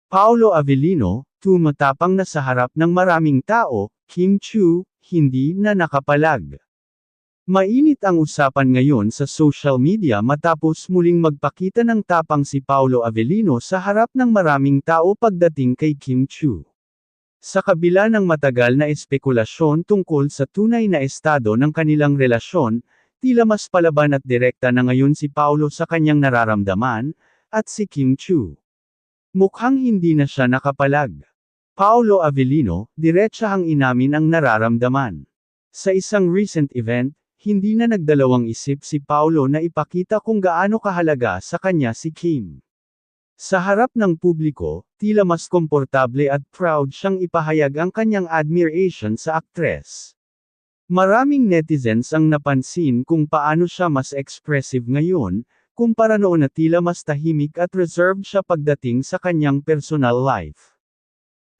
Paolo Avellino, tumatapang na sa harap ng maraming tao, Kim Chiu, hindi na nakapalag. Mainit ang usapan ngayon sa social media matapos muling magpakita ng tapang si Paolo Avellino sa harap ng maraming tao pagdating kay Kim Chiu. Sa kabila ng matagal na espekulasyon tungkol sa tunay na estado ng kanilang relasyon, tila mas palaban at direkta na ngayon si Paolo sa kanyang nararamdaman, at si Kim Chiu. Mukhang hindi na siya nakapalag. Paolo Avellino, diretsahang inamin ang nararamdaman. Sa isang recent event, hindi na nagdalawang isip si Paolo na ipakita kung gaano kahalaga sa kanya si Kim. Sa harap ng publiko, tila mas komportable at proud siyang ipahayag ang kanyang admiration sa aktres. Maraming netizens ang napansin kung paano siya mas expressive ngayon, kumpara noon na tila mas tahimik at reserved siya pagdating sa kanyang personal life.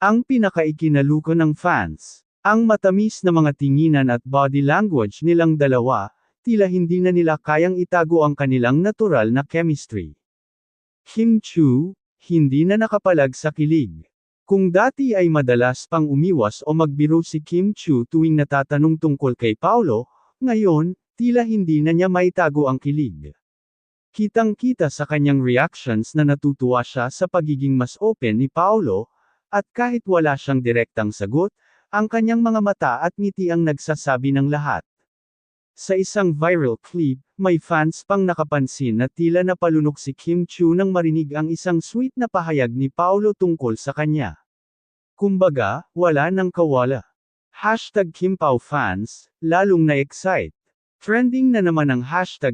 Ang pinakaikinaluko ng fans, ang matamis na mga tinginan at body language nilang dalawa, tila hindi na nila kayang itago ang kanilang natural na chemistry. Kim Chiu, hindi na nakapalag sa kilig. Kung dati ay madalas pang umiwas o magbiro si Kim Chiu tuwing natatanong tungkol kay Paolo, ngayon, tila hindi na niya maitago ang kilig. Kitang-kita sa kanyang reactions na natutuwa siya sa pagiging mas open ni Paolo, at kahit wala siyang direktang sagot, ang kanyang mga mata at ngiti ang nagsasabi ng lahat. Sa isang viral clip, may fans pang nakapansin na tila napalunok si Kim Chiu nang marinig ang isang sweet na pahayag ni Paolo tungkol sa kanya. Kumbaga, wala nang kawala. #KimPauFans, lalong na-excite. Trending na naman ang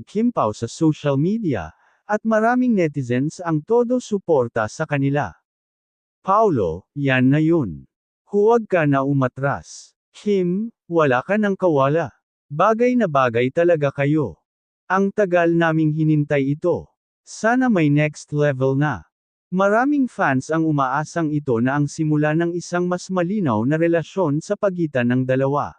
#KimPau sa social media, at maraming netizens ang todo suporta sa kanila. Paolo, yan na yun. Huwag ka na umatras. Kim, wala ka nang kawala. Bagay na bagay talaga kayo. Ang tagal naming hinintay ito. Sana may next level na. Maraming fans ang umaasang ito na ang simula ng isang mas malinaw na relasyon sa pagitan ng dalawa.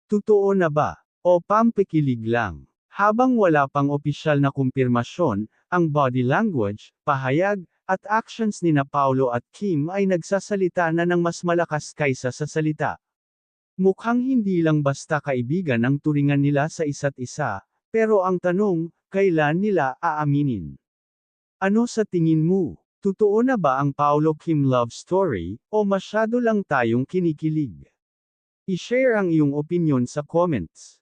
Totoo na ba? O pampikilig lang? Habang wala pang opisyal na kumpirmasyon, ang body language, pahayag, at actions ni Paolo at Kim ay nagsasalita na ng mas malakas kaysa sa salita. Mukhang hindi lang basta kaibigan ang turingan nila sa isa't isa, pero ang tanong, kailan nila aaminin? Ano sa tingin mo? Totoo na ba ang Paolo-Kim love story, o masyado lang tayong kinikilig? I-share ang iyong opinyon sa comments.